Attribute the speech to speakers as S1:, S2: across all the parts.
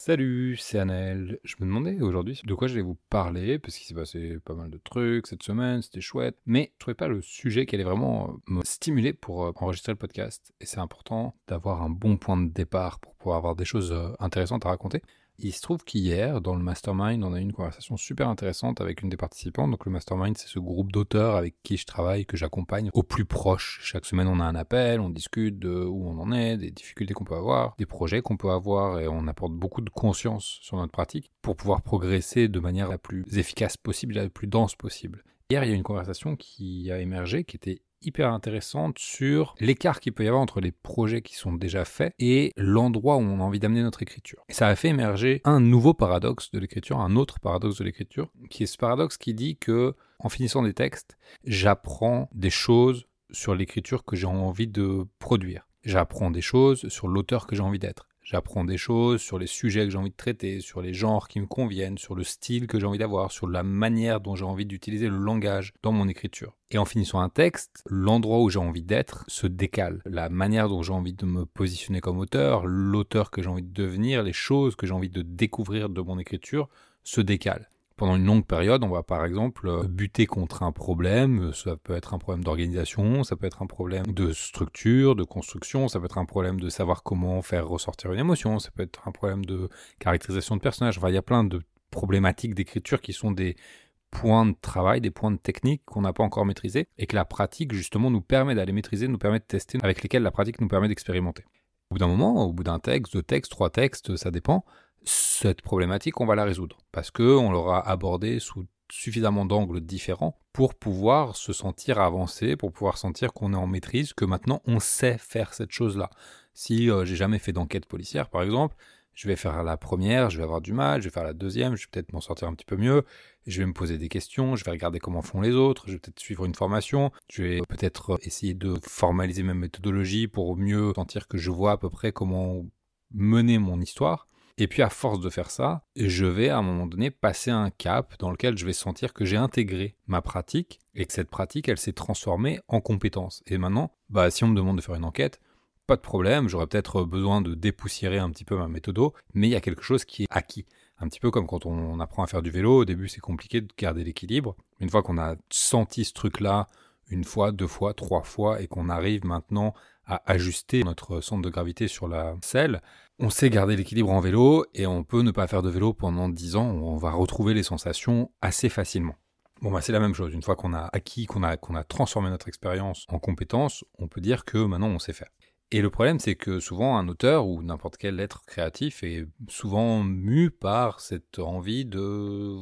S1: Salut, c'est Anel. Je me demandais aujourd'hui de quoi je vais vous parler, parce qu'il s'est passé pas mal de trucs cette semaine, c'était chouette, mais je trouvais pas le sujet qui allait vraiment me stimuler pour enregistrer le podcast. Et c'est important d'avoir un bon point de départ pour pouvoir avoir des choses intéressantes à raconter. Il se trouve qu'hier, dans le Mastermind, on a eu une conversation super intéressante avec une des participantes. Donc le Mastermind, c'est ce groupe d'auteurs avec qui je travaille, que j'accompagne au plus proche. Chaque semaine, on a un appel, on discute de où on en est, des difficultés qu'on peut avoir, des projets qu'on peut avoir, et on apporte beaucoup de conscience sur notre pratique pour pouvoir progresser de manière la plus efficace possible, la plus dense possible. Hier, il y a eu une conversation qui a émergé, qui était hyper intéressante sur l'écart qu'il peut y avoir entre les projets qui sont déjà faits et l'endroit où on a envie d'amener notre écriture. Et ça a fait émerger un nouveau paradoxe de l'écriture, un autre paradoxe de l'écriture, qui est ce paradoxe qui dit que, en finissant des textes, j'apprends des choses sur l'écriture que j'ai envie de produire. J'apprends des choses sur l'auteur que j'ai envie d'être. J'apprends des choses sur les sujets que j'ai envie de traiter, sur les genres qui me conviennent, sur le style que j'ai envie d'avoir, sur la manière dont j'ai envie d'utiliser le langage dans mon écriture. Et en finissant un texte, l'endroit où j'ai envie d'être se décale. La manière dont j'ai envie de me positionner comme auteur, l'auteur que j'ai envie de devenir, les choses que j'ai envie de découvrir de mon écriture se décalent. Pendant une longue période, on va par exemple buter contre un problème, ça peut être un problème d'organisation, ça peut être un problème de structure, de construction, ça peut être un problème de savoir comment faire ressortir une émotion, ça peut être un problème de caractérisation de personnage. Enfin, il y a plein de problématiques d'écriture qui sont des points de travail, des points de technique qu'on n'a pas encore maîtrisés et que la pratique justement nous permet d'aller maîtriser, nous permet de tester, avec lesquels la pratique nous permet d'expérimenter. Au bout d'un moment, au bout d'un texte, deux textes, trois textes, ça dépend, cette problématique, on va la résoudre parce qu'on l'aura abordée sous suffisamment d'angles différents pour pouvoir se sentir avancé, pour pouvoir sentir qu'on est en maîtrise, que maintenant on sait faire cette chose-là. Si j'ai jamais fait d'enquête policière, par exemple, je vais faire la première, je vais avoir du mal, je vais faire la deuxième, je vais peut-être m'en sortir un petit peu mieux, je vais me poser des questions, je vais regarder comment font les autres, je vais peut-être suivre une formation, je vais peut-être essayer de formaliser ma méthodologie pour mieux sentir que je vois à peu près comment mener mon histoire. Et puis à force de faire ça, je vais à un moment donné passer un cap dans lequel je vais sentir que j'ai intégré ma pratique et que cette pratique, elle s'est transformée en compétence. Et maintenant, si on me demande de faire une enquête, pas de problème, j'aurais peut-être besoin de dépoussiérer un petit peu ma méthode, mais il y a quelque chose qui est acquis. Un petit peu comme quand on apprend à faire du vélo, au début c'est compliqué de garder l'équilibre. Une fois qu'on a senti ce truc-là, une fois, deux fois, trois fois, et qu'on arrive maintenant à ajuster notre centre de gravité sur la selle, on sait garder l'équilibre en vélo et on peut ne pas faire de vélo pendant 10 ans, on va retrouver les sensations assez facilement. C'est la même chose, une fois qu'on a acquis, qu'on a transformé notre expérience en compétence, on peut dire que maintenant on sait faire. Et le problème, c'est que souvent un auteur ou n'importe quel être créatif est souvent mu par cette envie de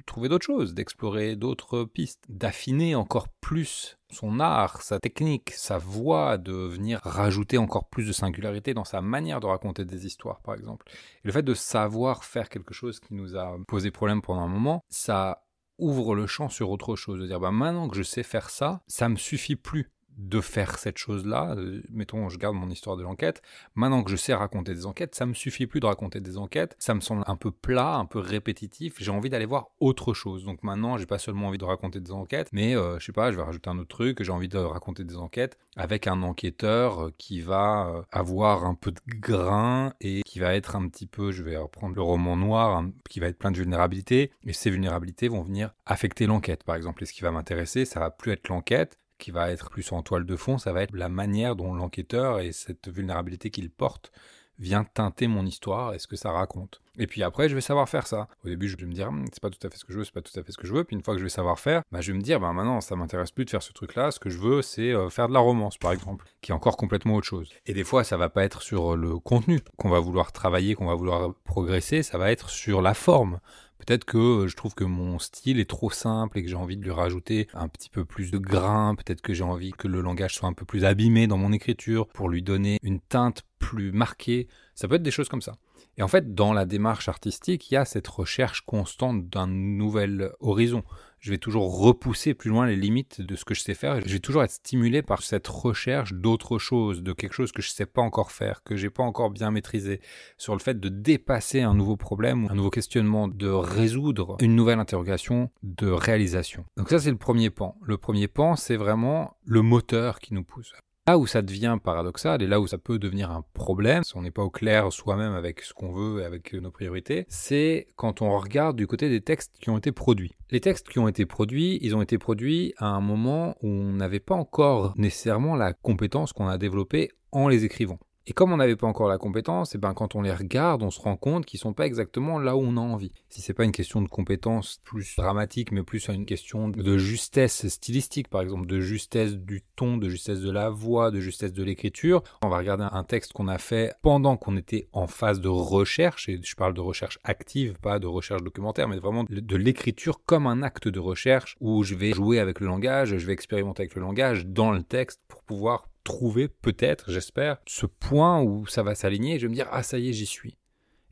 S1: trouver d'autres choses, d'explorer d'autres pistes, d'affiner encore plus son art, sa technique, sa voix, de venir rajouter encore plus de singularité dans sa manière de raconter des histoires, par exemple. Et le fait de savoir faire quelque chose qui nous a posé problème pendant un moment, ça ouvre le champ sur autre chose, de dire maintenant que je sais faire ça, ça me suffit plus de faire cette chose-là, mettons je garde mon histoire de l'enquête, maintenant que je sais raconter des enquêtes, ça me suffit plus de raconter des enquêtes, ça me semble un peu plat, un peu répétitif, j'ai envie d'aller voir autre chose, donc maintenant j'ai pas seulement envie de raconter des enquêtes, mais je sais pas, je vais rajouter un autre truc, j'ai envie de raconter des enquêtes avec un enquêteur qui va avoir un peu de grain et qui va être un petit peu, je vais reprendre le roman noir, qui va être plein de vulnérabilités, et ces vulnérabilités vont venir affecter l'enquête par exemple, et ce qui va m'intéresser, ça va plus être l'enquête, qui va être plus en toile de fond, ça va être la manière dont l'enquêteur et cette vulnérabilité qu'il porte vient teinter mon histoire et ce que ça raconte. Et puis après, je vais savoir faire ça. Au début, je vais me dire, c'est pas tout à fait ce que je veux, c'est pas tout à fait ce que je veux. Puis une fois que je vais savoir faire, je vais me dire, maintenant, ça m'intéresse plus de faire ce truc-là. Ce que je veux, c'est faire de la romance, par exemple, qui est encore complètement autre chose. Et des fois, ça va pas être sur le contenu qu'on va vouloir travailler, qu'on va vouloir progresser, ça va être sur la forme. Peut-être que je trouve que mon style est trop simple et que j'ai envie de lui rajouter un petit peu plus de grain. Peut-être que j'ai envie que le langage soit un peu plus abîmé dans mon écriture pour lui donner une teinte plus marquée. Ça peut être des choses comme ça. Et en fait, dans la démarche artistique, il y a cette recherche constante d'un nouvel horizon. Je vais toujours repousser plus loin les limites de ce que je sais faire. Je vais toujours être stimulé par cette recherche d'autre chose, de quelque chose que je ne sais pas encore faire, que j'ai pas encore bien maîtrisé, sur le fait de dépasser un nouveau problème, un nouveau questionnement, de résoudre une nouvelle interrogation de réalisation. Donc ça, c'est le premier pan. Le premier pan, c'est vraiment le moteur qui nous pousse. Là où ça devient paradoxal et là où ça peut devenir un problème, si on n'est pas au clair soi-même avec ce qu'on veut et avec nos priorités, c'est quand on regarde du côté des textes qui ont été produits. Les textes qui ont été produits, ils ont été produits à un moment où on n'avait pas encore nécessairement la compétence qu'on a développée en les écrivant. Et comme on n'avait pas encore la compétence, et ben quand on les regarde, on se rend compte qu'ils sont pas exactement là où on a envie. Si c'est pas une question de compétence plus dramatique, mais plus une question de justesse stylistique, par exemple, de justesse du ton, de justesse de la voix, de justesse de l'écriture, on va regarder un texte qu'on a fait pendant qu'on était en phase de recherche, et je parle de recherche active, pas de recherche documentaire, mais vraiment de l'écriture comme un acte de recherche où je vais jouer avec le langage, je vais expérimenter avec le langage dans le texte pour pouvoir trouver peut-être, j'espère, ce point où ça va s'aligner et je vais me dire « Ah, ça y est, j'y suis ».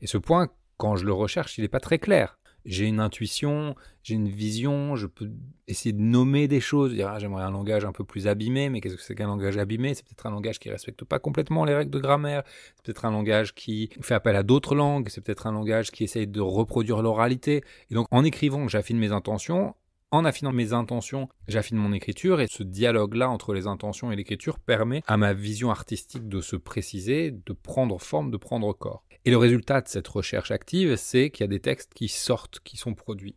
S1: Et ce point, quand je le recherche, il n'est pas très clair. J'ai une intuition, j'ai une vision, je peux essayer de nommer des choses, dire « Ah, j'aimerais un langage un peu plus abîmé », mais qu'est-ce que c'est qu'un langage abîmé ? C'est peut-être un langage qui ne respecte pas complètement les règles de grammaire, c'est peut-être un langage qui fait appel à d'autres langues, c'est peut-être un langage qui essaye de reproduire l'oralité. Et donc, en écrivant, j'affine mes intentions. En affinant mes intentions, j'affine mon écriture et ce dialogue-là entre les intentions et l'écriture permet à ma vision artistique de se préciser, de prendre forme, de prendre corps. Et le résultat de cette recherche active, c'est qu'il y a des textes qui sortent, qui sont produits.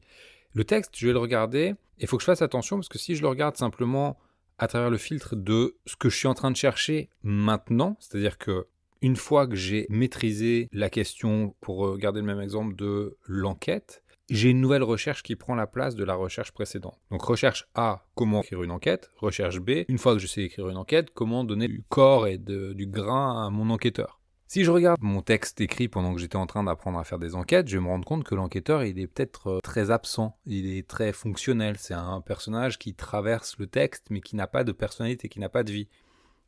S1: Le texte, je vais le regarder, et il faut que je fasse attention parce que si je le regarde simplement à travers le filtre de ce que je suis en train de chercher maintenant, c'est-à-dire que une fois que j'ai maîtrisé la question, pour garder le même exemple de l'enquête, j'ai une nouvelle recherche qui prend la place de la recherche précédente. Donc recherche A, comment écrire une enquête. Recherche B, une fois que je sais écrire une enquête, comment donner du corps et du grain à mon enquêteur. Si je regarde mon texte écrit pendant que j'étais en train d'apprendre à faire des enquêtes, je vais me rendre compte que l'enquêteur, il est peut-être très absent, il est très fonctionnel. C'est un personnage qui traverse le texte, mais qui n'a pas de personnalité, qui n'a pas de vie.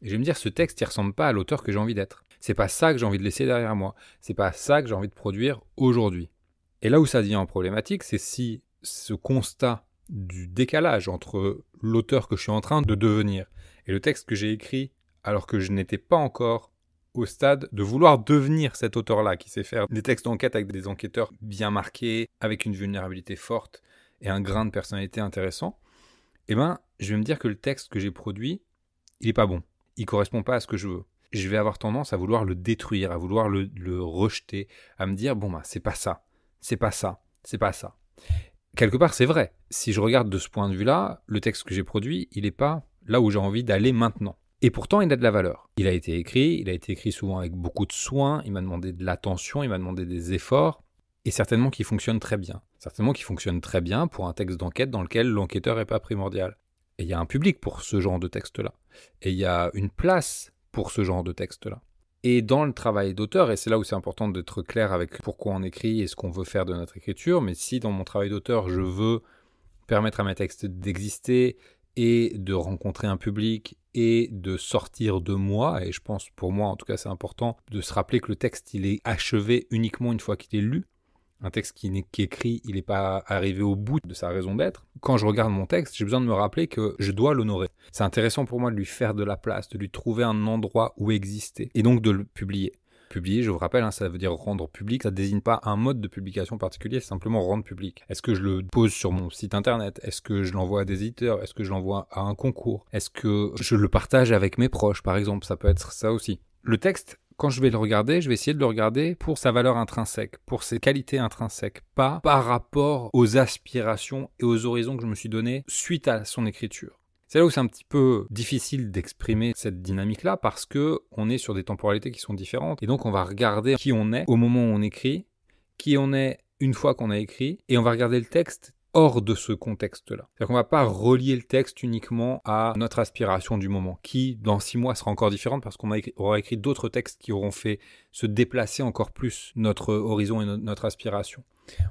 S1: Et je vais me dire, ce texte, il ressemble pas à l'auteur que j'ai envie d'être. C'est pas ça que j'ai envie de laisser derrière moi. C'est pas ça que j'ai envie de produire aujourd'hui. Et là où ça devient problématique, c'est si ce constat du décalage entre l'auteur que je suis en train de devenir et le texte que j'ai écrit alors que je n'étais pas encore au stade de vouloir devenir cet auteur-là qui sait faire des textes d'enquête avec des enquêteurs bien marqués, avec une vulnérabilité forte et un grain de personnalité intéressant, eh ben, je vais me dire que le texte que j'ai produit, il n'est pas bon. Il ne correspond pas à ce que je veux. Je vais avoir tendance à vouloir le détruire, à vouloir le rejeter, à me dire, bon, bah, c'est pas ça. C'est pas ça, c'est pas ça. Quelque part, c'est vrai. Si je regarde de ce point de vue-là, le texte que j'ai produit, il n'est pas là où j'ai envie d'aller maintenant. Et pourtant, il a de la valeur. Il a été écrit souvent avec beaucoup de soin, il m'a demandé de l'attention, il m'a demandé des efforts, et certainement qu'il fonctionne très bien. Certainement qu'il fonctionne très bien pour un texte d'enquête dans lequel l'enquêteur n'est pas primordial. Et il y a un public pour ce genre de texte-là. Et il y a une place pour ce genre de texte-là. Et dans le travail d'auteur, et c'est là où c'est important d'être clair avec pourquoi on écrit et ce qu'on veut faire de notre écriture, mais si dans mon travail d'auteur, je veux permettre à mes textes d'exister et de rencontrer un public et de sortir de moi, et je pense pour moi en tout cas c'est important de se rappeler que le texte il est achevé uniquement une fois qu'il est lu. Un texte qui est écrit, il n'est pas arrivé au bout de sa raison d'être. Quand je regarde mon texte, j'ai besoin de me rappeler que je dois l'honorer. C'est intéressant pour moi de lui faire de la place, de lui trouver un endroit où exister, et donc de le publier. Publier, je vous rappelle, ça veut dire rendre public, ça ne désigne pas un mode de publication particulier, c'est simplement rendre public. Est-ce que je le pose sur mon site internet ? Est-ce que je l'envoie à des éditeurs ? Est-ce que je l'envoie à un concours ? Est-ce que je le partage avec mes proches, par exemple ? Ça peut être ça aussi. Le texte, quand je vais le regarder, je vais essayer de le regarder pour sa valeur intrinsèque, pour ses qualités intrinsèques, pas par rapport aux aspirations et aux horizons que je me suis donnés suite à son écriture. C'est là où c'est un petit peu difficile d'exprimer cette dynamique-là parce que on est sur des temporalités qui sont différentes et donc on va regarder qui on est au moment où on écrit, qui on est une fois qu'on a écrit et on va regarder le texte hors de ce contexte-là. C'est-à-dire qu'on ne va pas relier le texte uniquement à notre aspiration du moment, qui, dans 6 mois, sera encore différente parce qu'on aura écrit d'autres textes qui auront fait se déplacer encore plus notre horizon et notre aspiration.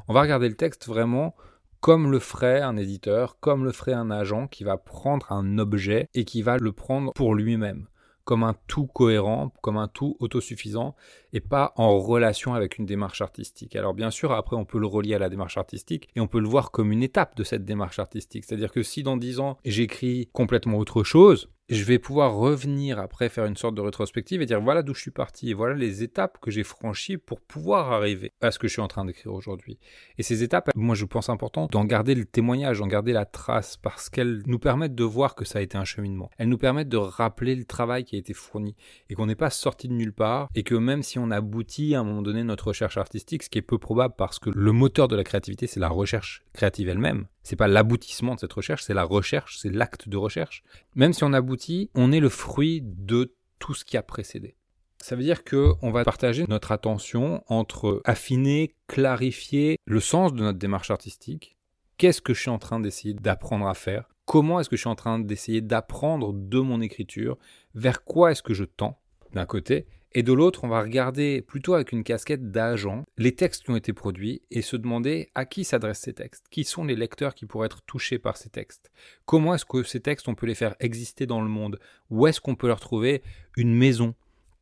S1: On va regarder le texte vraiment comme le ferait un éditeur, comme le ferait un agent qui va prendre un objet et qui va le prendre pour lui-même, comme un tout cohérent, comme un tout autosuffisant, et pas en relation avec une démarche artistique. Alors bien sûr, après on peut le relier à la démarche artistique et on peut le voir comme une étape de cette démarche artistique. C'est-à-dire que si dans 10 ans j'écris complètement autre chose, je vais pouvoir revenir après faire une sorte de rétrospective et dire voilà d'où je suis parti et voilà les étapes que j'ai franchies pour pouvoir arriver à ce que je suis en train d'écrire aujourd'hui. Et ces étapes, moi je pense important d'en garder le témoignage, d'en garder la trace parce qu'elles nous permettent de voir que ça a été un cheminement. Elles nous permettent de rappeler le travail qui a été fourni et qu'on n'est pas sorti de nulle part et que même si on aboutit à un moment donné notre recherche artistique, ce qui est peu probable parce que le moteur de la créativité c'est la recherche créative elle-même, c'est pas l'aboutissement de cette recherche, c'est la recherche, c'est l'acte de recherche. Même si on aboutit, on est le fruit de tout ce qui a précédé. Ça veut dire qu'on va partager notre attention entre affiner, clarifier le sens de notre démarche artistique. Qu'est-ce que je suis en train d'essayer d'apprendre à faire? Comment est-ce que je suis en train d'essayer d'apprendre de mon écriture? Vers quoi est-ce que je tends d'un côté? Et de l'autre, on va regarder plutôt avec une casquette d'agent les textes qui ont été produits et se demander à qui s'adressent ces textes, qui sont les lecteurs qui pourraient être touchés par ces textes, comment est-ce que ces textes on peut les faire exister dans le monde, où est-ce qu'on peut leur trouver une maison,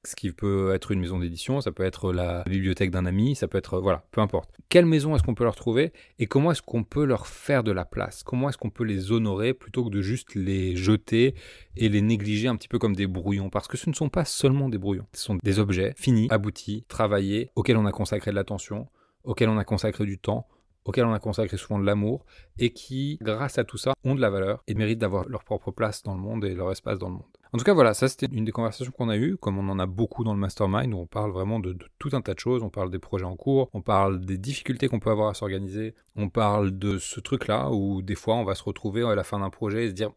S1: ce qui peut être une maison d'édition, ça peut être la bibliothèque d'un ami, ça peut être, voilà, peu importe. Quelle maison est-ce qu'on peut leur trouver et comment est-ce qu'on peut leur faire de la place? Comment est-ce qu'on peut les honorer plutôt que de juste les jeter et les négliger un petit peu comme des brouillons? Parce que ce ne sont pas seulement des brouillons, ce sont des objets finis, aboutis, travaillés, auxquels on a consacré de l'attention, auxquels on a consacré du temps, auxquels on a consacré souvent de l'amour et qui, grâce à tout ça, ont de la valeur et méritent d'avoir leur propre place dans le monde et leur espace dans le monde. En tout cas, voilà, ça c'était une des conversations qu'on a eues, comme on en a beaucoup dans le mastermind, où on parle vraiment de tout un tas de choses, on parle des projets en cours, on parle des difficultés qu'on peut avoir à s'organiser, on parle de ce truc-là où des fois on va se retrouver à la fin d'un projet et se dire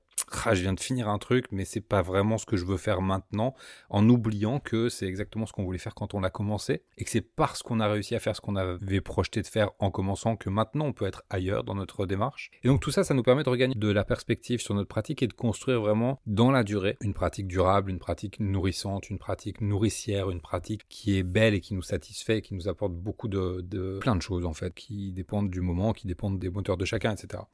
S1: ah, je viens de finir un truc, mais c'est pas vraiment ce que je veux faire maintenant, en oubliant que c'est exactement ce qu'on voulait faire quand on l'a commencé, et que c'est parce qu'on a réussi à faire ce qu'on avait projeté de faire en commençant que maintenant on peut être ailleurs dans notre démarche. Et donc tout ça, ça nous permet de regagner de la perspective sur notre pratique et de construire vraiment dans la durée une pratique durable, une pratique nourrissante, une pratique nourricière, une pratique qui est belle et qui nous satisfait et qui nous apporte beaucoup de plein de choses en fait, qui dépendent du moment, qui dépendent des moteurs de chacun, etc.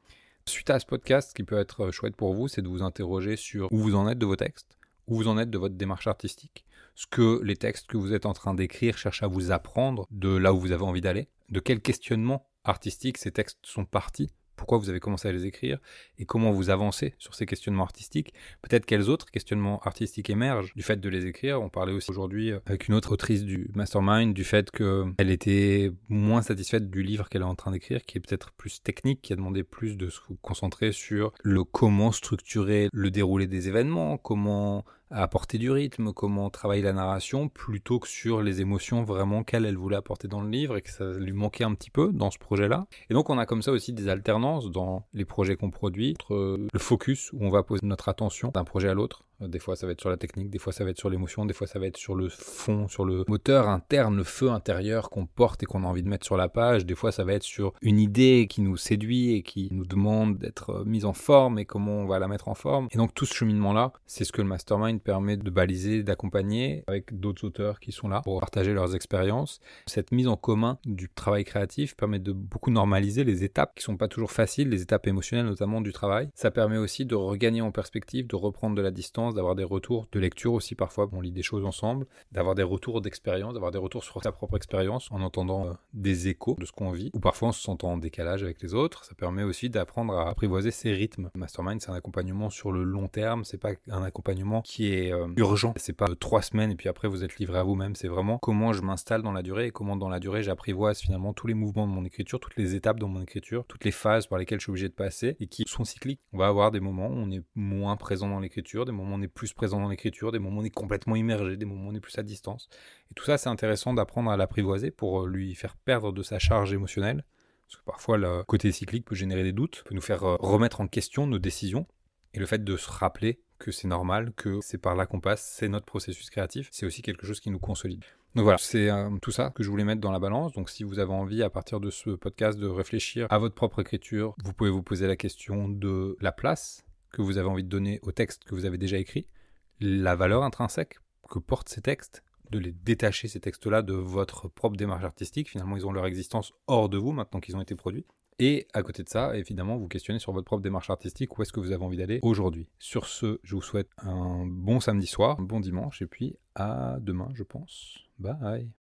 S1: Suite à ce podcast, ce qui peut être chouette pour vous, c'est de vous interroger sur où vous en êtes de vos textes, où vous en êtes de votre démarche artistique, ce que les textes que vous êtes en train d'écrire cherchent à vous apprendre de là où vous avez envie d'aller, de quel questionnement artistique ces textes sont partis, pourquoi vous avez commencé à les écrire et comment vous avancez sur ces questionnements artistiques. Peut-être quels autres questionnements artistiques émergent du fait de les écrire. On parlait aussi aujourd'hui avec une autre autrice du Mastermind du fait qu'elle était moins satisfaite du livre qu'elle est en train d'écrire, qui est peut-être plus technique, qui a demandé plus de se concentrer sur le comment structurer le déroulé des événements, comment apporter du rythme, comment travailler la narration, plutôt que sur les émotions vraiment qu'elle voulait apporter dans le livre et que ça lui manquait un petit peu dans ce projet-là. Et donc on a comme ça aussi des alternances dans les projets qu'on produit, entre le focus où on va poser notre attention d'un projet à l'autre. Des fois ça va être sur la technique, des fois ça va être sur l'émotion, des fois ça va être sur le fond, sur le moteur interne, le feu intérieur qu'on porte et qu'on a envie de mettre sur la page. Des fois ça va être sur une idée qui nous séduit et qui nous demande d'être mise en forme et comment on va la mettre en forme. Et donc tout ce cheminement-là, c'est ce que le Mastermind permet de baliser, d'accompagner avec d'autres auteurs qui sont là pour partager leurs expériences. Cette mise en commun du travail créatif permet de beaucoup normaliser les étapes qui sont pas toujours faciles, les étapes émotionnelles notamment du travail. Ça permet aussi de regagner en perspective, de reprendre de la distance, d'avoir des retours de lecture aussi parfois, on lit des choses ensemble, d'avoir des retours d'expérience, d'avoir des retours sur sa propre expérience en entendant des échos de ce qu'on vit, ou parfois en se sentant en décalage avec les autres. Ça permet aussi d'apprendre à apprivoiser ses rythmes. Le Mastermind, c'est un accompagnement sur le long terme, c'est pas un accompagnement qui est urgent, c'est pas 3 semaines et puis après vous êtes livré à vous-même, c'est vraiment comment je m'installe dans la durée et comment dans la durée j'apprivoise finalement tous les mouvements de mon écriture, toutes les étapes dans mon écriture, toutes les phases par lesquelles je suis obligé de passer et qui sont cycliques. On va avoir des moments où on est moins présent dans l'écriture, des moments où on est plus présent dans l'écriture, des moments où on est complètement immergé, des moments où on est plus à distance. Et tout ça, c'est intéressant d'apprendre à l'apprivoiser pour lui faire perdre de sa charge émotionnelle. Parce que parfois, le côté cyclique peut générer des doutes, peut nous faire remettre en question nos décisions. Et le fait de se rappeler que c'est normal, que c'est par là qu'on passe, c'est notre processus créatif, c'est aussi quelque chose qui nous consolide. Donc voilà, c'est tout ça que je voulais mettre dans la balance. Donc si vous avez envie, à partir de ce podcast, de réfléchir à votre propre écriture, vous pouvez vous poser la question de la place que vous avez envie de donner aux textes que vous avez déjà écrits, la valeur intrinsèque que portent ces textes, de les détacher, ces textes-là, de votre propre démarche artistique. Finalement, ils ont leur existence hors de vous, maintenant qu'ils ont été produits. Et à côté de ça, évidemment, vous questionnez sur votre propre démarche artistique, où est-ce que vous avez envie d'aller aujourd'hui. Sur ce, je vous souhaite un bon samedi soir, un bon dimanche, et puis à demain, je pense. Bye.